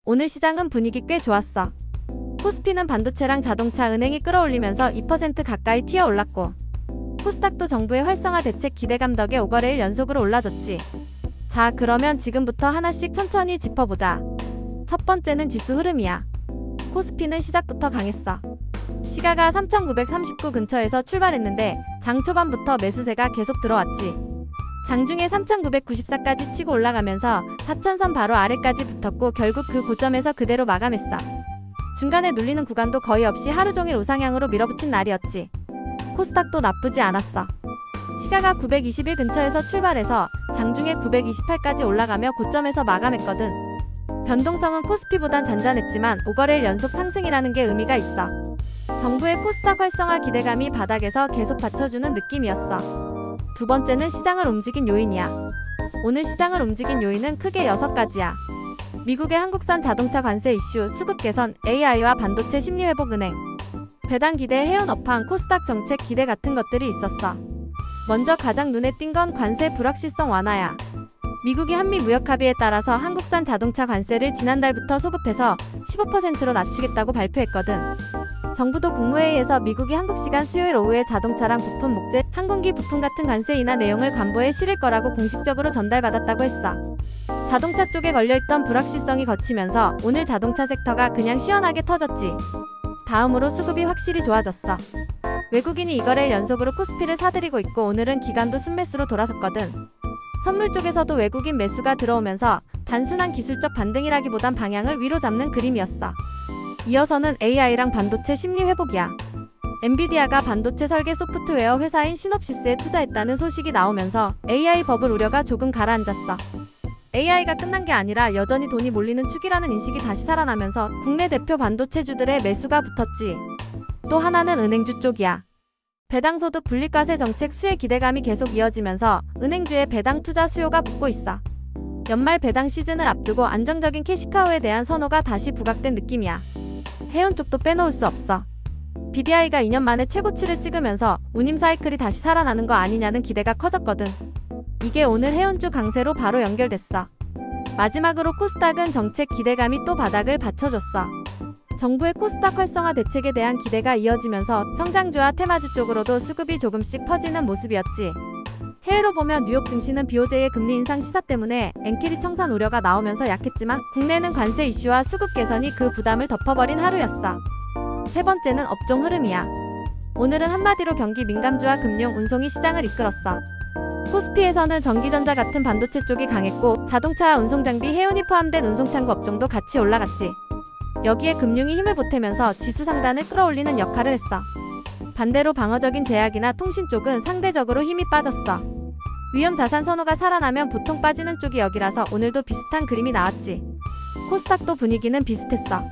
오늘 시장은 분위기 꽤 좋았어. 코스피는 반도체랑 자동차, 은행이 끌어올리면서 2% 가까이 튀어 올랐고, 코스닥도 정부의 활성화 대책 기대감 덕에 5거래일 연속으로 올라줬지. 자, 그러면 지금부터 하나씩 천천히 짚어보자. 첫 번째는 지수 흐름이야. 코스피는 시작부터 강했어. 시가가 3,939 근처에서 출발했는데 장 초반부터 매수세가 계속 들어왔지. 장중에 3,994까지 치고 올라가면서 4,000선 바로 아래까지 붙었고 결국 그 고점에서 그대로 마감했어. 중간에 눌리는 구간도 거의 없이 하루 종일 우상향으로 밀어붙인 날이었지. 코스닥도 나쁘지 않았어. 시가가 921 근처에서 출발해서 장중에 928까지 올라가며 고점에서 마감했거든. 변동성은 코스피보단 잔잔했지만 5거래일 연속 상승이라는 게 의미가 있어. 정부의 코스닥 활성화 기대감이 바닥에서 계속 받쳐주는 느낌이었어. 두 번째는 시장을 움직인 요인이야. 오늘 시장을 움직인 요인은 크게 6가지야. 미국의 한국산 자동차 관세 이슈, 수급 개선, AI와 반도체 심리 회복, 은행 배당 기대, 해운 업황, 코스닥 정책 기대 같은 것들이 있었어. 먼저 가장 눈에 띈 건 관세 불확실성 완화야. 미국이 한미 무역 합의에 따라서 한국산 자동차 관세를 지난달부터 소급해서 15%로 낮추겠다고 발표했거든. 정부도 국무회의에서 미국이 한국 시간 수요일 오후에 자동차랑 부품, 목재, 항공기 부품 같은 관세 인하 내용을 관보에 실을 거라고 공식적으로 전달받았다고 했어. 자동차 쪽에 걸려있던 불확실성이 거치면서 오늘 자동차 섹터가 그냥 시원하게 터졌지. 다음으로 수급이 확실히 좋아졌어. 외국인이 2거래일 연속으로 코스피를 사들이고 있고 오늘은 기관도 순매수로 돌아섰거든. 선물 쪽에서도 외국인 매수가 들어오면서 단순한 기술적 반등이라기보단 방향을 위로 잡는 그림이었어. 이어서는 AI랑 반도체 심리 회복이야. 엔비디아가 반도체 설계 소프트웨어 회사인 시놉시스에 투자했다는 소식이 나오면서 AI 버블 우려가 조금 가라앉았어. AI가 끝난 게 아니라 여전히 돈이 몰리는 축이라는 인식이 다시 살아나면서 국내 대표 반도체주들의 매수가 붙었지. 또 하나는 은행주 쪽이야. 배당소득 분리과세 정책 수혜 기대감이 계속 이어지면서 은행주의 배당 투자 수요가 붙고 있어. 연말 배당 시즌을 앞두고 안정적인 캐시카우에 대한 선호가 다시 부각된 느낌이야. 해운 쪽도 빼놓을 수 없어. BDI가 2년 만에 최고치를 찍으면서 운임 사이클이 다시 살아나는 거 아니냐는 기대가 커졌거든. 이게 오늘 해운주 강세로 바로 연결됐어. 마지막으로 코스닥은 정책 기대감이 또 바닥을 받쳐줬어. 정부의 코스닥 활성화 대책에 대한 기대가 이어지면서 성장주와 테마주 쪽으로도 수급이 조금씩 퍼지는 모습이었지. 해외로 보면 뉴욕 증시는 BOJ의 금리 인상 시사 때문에 엔키리 청산 우려가 나오면서 약했지만 국내는 관세 이슈와 수급 개선이 그 부담을 덮어버린 하루였어. 세 번째는 업종 흐름이야. 오늘은 한마디로 경기 민감주와 금융, 운송이 시장을 이끌었어. 코스피에서는 전기전자 같은 반도체 쪽이 강했고 자동차와 운송장비, 해운이 포함된 운송창고 업종도 같이 올라갔지. 여기에 금융이 힘을 보태면서 지수 상단을 끌어올리는 역할을 했어. 반대로 방어적인 제약이나 통신 쪽은 상대적으로 힘이 빠졌어. 위험자산 선호가 살아나면 보통 빠지는 쪽이 여기라서 오늘도 비슷한 그림이 나왔지. 코스닥도 분위기는 비슷했어.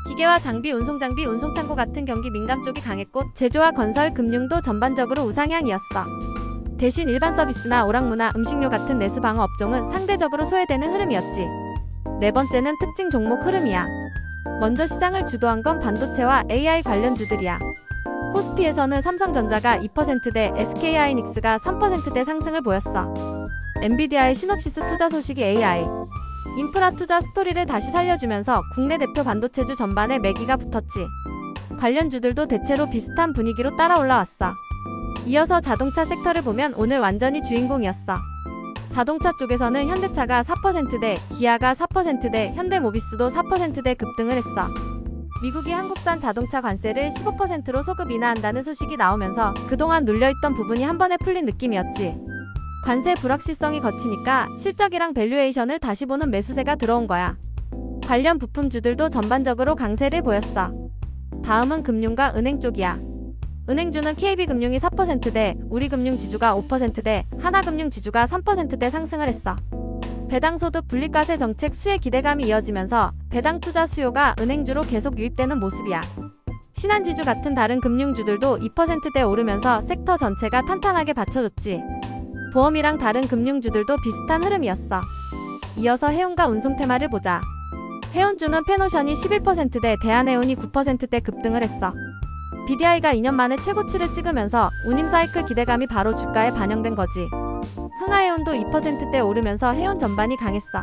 기계와 장비, 운송장비, 운송창고 같은 경기 민감 쪽이 강했고 제조와 건설, 금융도 전반적으로 우상향이었어. 대신 일반 서비스나 오락문화, 음식료 같은 내수 방어 업종은 상대적으로 소외되는 흐름이었지. 네 번째는 특징 종목 흐름이야. 먼저 시장을 주도한 건 반도체와 AI 관련주들이야. 코스피에서는 삼성전자가 2%대, SK하이닉스가 3%대 상승을 보였어. 엔비디아의 시놉시스 투자 소식이 AI 인프라 투자 스토리를 다시 살려주면서 국내 대표 반도체주 전반에 매기가 붙었지. 관련주들도 대체로 비슷한 분위기로 따라 올라왔어. 이어서 자동차 섹터를 보면 오늘 완전히 주인공이었어. 자동차 쪽에서는 현대차가 4%대, 기아가 4%대, 현대모비스도 4%대 급등을 했어. 미국이 한국산 자동차 관세를 15%로 소급 인하한다는 소식이 나오면서 그동안 눌려있던 부분이 한 번에 풀린 느낌이었지. 관세 불확실성이 거치니까 실적이랑 밸류에이션을 다시 보는 매수세가 들어온 거야. 관련 부품주들도 전반적으로 강세를 보였어. 다음은 금융과 은행 쪽이야. 은행주는 KB금융이 4%대, 우리금융지주가 5%대, 하나금융지주가 3%대 상승을 했어. 배당소득 분리과세 정책 수혜 기대감이 이어지면서 배당 투자 수요가 은행주로 계속 유입되는 모습이야. 신한지주 같은 다른 금융주들도 2%대 오르면서 섹터 전체가 탄탄하게 받쳐줬지. 보험이랑 다른 금융주들도 비슷한 흐름이었어. 이어서 해운과 운송 테마를 보자. 해운주는 페노션이 11%대, 대한해운이 9%대 급등을 했어. BDI가 2년 만에 최고치를 찍으면서 운임 사이클 기대감이 바로 주가에 반영된 거지. 흥하해운도 2%대 오르면서 해운 전반이 강했어.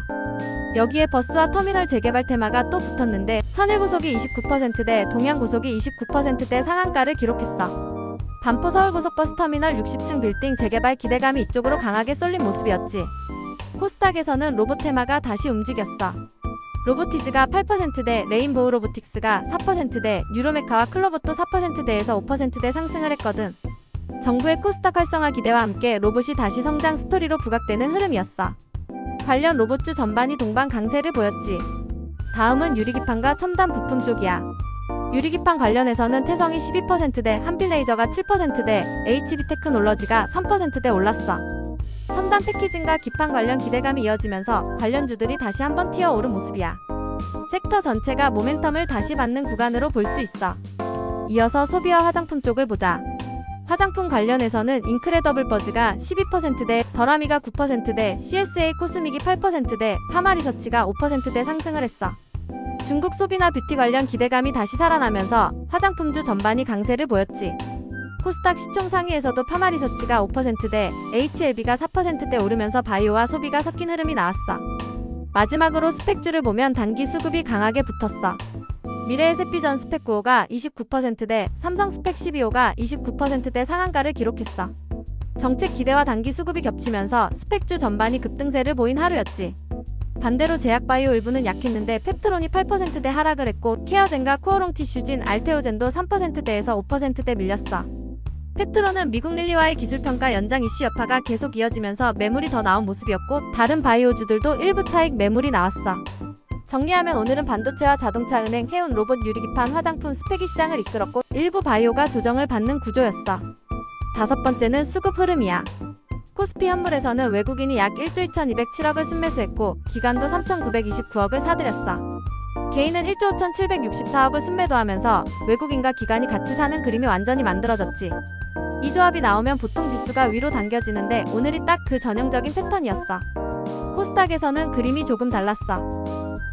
여기에 버스와 터미널 재개발 테마가 또 붙었는데 천일고속이 29%대, 동양고속이 29%대 상한가를 기록했어. 반포 서울고속버스 터미널 60층 빌딩 재개발 기대감이 이쪽으로 강하게 쏠린 모습이었지. 코스닥에서는 로봇 테마가 다시 움직였어. 로보티즈가 8%대, 레인보우 로보틱스가 4%대, 뉴로메카와 클로버도 4%대에서 5%대 상승을 했거든. 정부의 코스닥 활성화 기대와 함께 로봇이 다시 성장 스토리로 부각되는 흐름이었어. 관련 로봇주 전반이 동반 강세를 보였지. 다음은 유리기판과 첨단 부품 쪽이야. 유리기판 관련해서는 태성이 12%대, 한빛레이저가 7%대, HB테크놀러지가 3%대 올랐어. 첨단 패키징과 기판 관련 기대감이 이어지면서 관련주들이 다시 한번 튀어오른 모습이야. 섹터 전체가 모멘텀을 다시 받는 구간으로 볼 수 있어. 이어서 소비와 화장품 쪽을 보자. 화장품 관련해서는 인크레더블버즈가 12%대, 더라미가 9%대, CSA 코스믹이 8%대, 파마리서치가 5%대 상승을 했어. 중국 소비나 뷰티 관련 기대감이 다시 살아나면서 화장품주 전반이 강세를 보였지. 코스닥 시총 상위에서도 파마리서치가 5%대, HLB가 4%대 오르면서 바이오와 소비가 섞인 흐름이 나왔어. 마지막으로 스펙주를 보면 단기 수급이 강하게 붙었어. 미래의 셋비전 스펙 9호가 29%대, 삼성 스펙 12호가 29%대 상한가를 기록했어. 정책 기대와 단기 수급이 겹치면서 스펙주 전반이 급등세를 보인 하루였지. 반대로 제약바이오 일부는 약했는데 펩트론이 8%대 하락을 했고 케어젠과 코어롱 티슈진, 알테오젠도 3%대에서 5%대 밀렸어. 펩트론은 미국 릴리와의 기술평가 연장 이슈 여파가 계속 이어지면서 매물이 더 나온 모습이었고 다른 바이오주들도 일부 차익 매물이 나왔어. 정리하면 오늘은 반도체와 자동차, 은행, 해운, 로봇, 유리기판, 화장품, 스펙이 시장을 이끌었고 일부 바이오가 조정을 받는 구조였어. 다섯 번째는 수급 흐름이야. 코스피 현물에서는 외국인이 약 1조 2207억을 순매수했고 기관도 3929억을 사들였어. 개인은 1조 5764억을 순매도하면서 외국인과 기관이 같이 사는 그림이 완전히 만들어졌지. 이 조합이 나오면 보통 지수가 위로 당겨지는데 오늘이 딱 그 전형적인 패턴이었어. 코스닥에서는 그림이 조금 달랐어.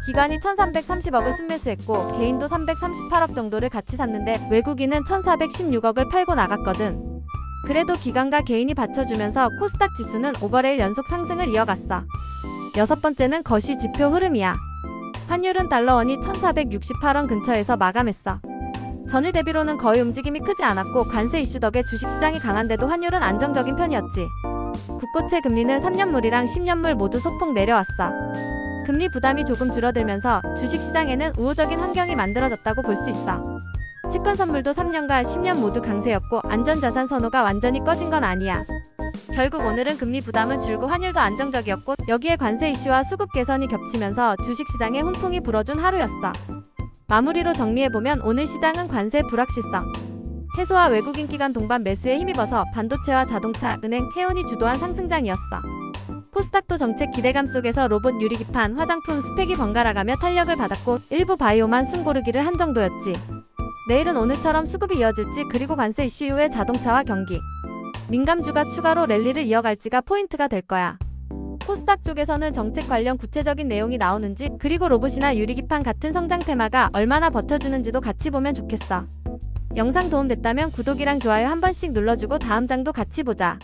기관이 1330억을 순매수했고 개인도 338억 정도를 같이 샀는데 외국인은 1416억을 팔고 나갔거든. 그래도 기관과 개인이 받쳐주면서 코스닥 지수는 5거래일 연속 상승을 이어갔어. 여섯 번째는 거시 지표 흐름이야. 환율은 달러원이 1468원 근처에서 마감했어. 전일 대비로는 거의 움직임이 크지 않았고 관세 이슈 덕에 주식시장이 강한데도 환율은 안정적인 편이었지. 국고채 금리는 3년물이랑 10년물 모두 소폭 내려왔어. 금리 부담이 조금 줄어들면서 주식시장에는 우호적인 환경이 만들어졌다고 볼 수 있어. 채권 선물도 3년과 10년 모두 강세였고 안전자산 선호가 완전히 꺼진 건 아니야. 결국 오늘은 금리 부담은 줄고 환율도 안정적이었고 여기에 관세 이슈와 수급 개선이 겹치면서 주식시장에 훈풍이 불어준 하루였어. 마무리로 정리해보면 오늘 시장은 관세 불확실성 해소와 외국인 기관 동반 매수에 힘입어서 반도체와 자동차, 은행, 해운이 주도한 상승장이었어. 코스닥도 정책 기대감 속에서 로봇, 유리기판, 화장품, 스펙이 번갈아가며 탄력을 받았고 일부 바이오만 숨고르기를 한 정도였지. 내일은 오늘처럼 수급이 이어질지 그리고 관세 이슈 이후에 자동차와 경기, 민감주가 추가로 랠리를 이어갈지가 포인트가 될 거야. 코스닥 쪽에서는 정책 관련 구체적인 내용이 나오는지 그리고 로봇이나 유리기판 같은 성장 테마가 얼마나 버텨주는지도 같이 보면 좋겠어. 영상 도움됐다면 구독이랑 좋아요 한 번씩 눌러주고 다음 장도 같이 보자.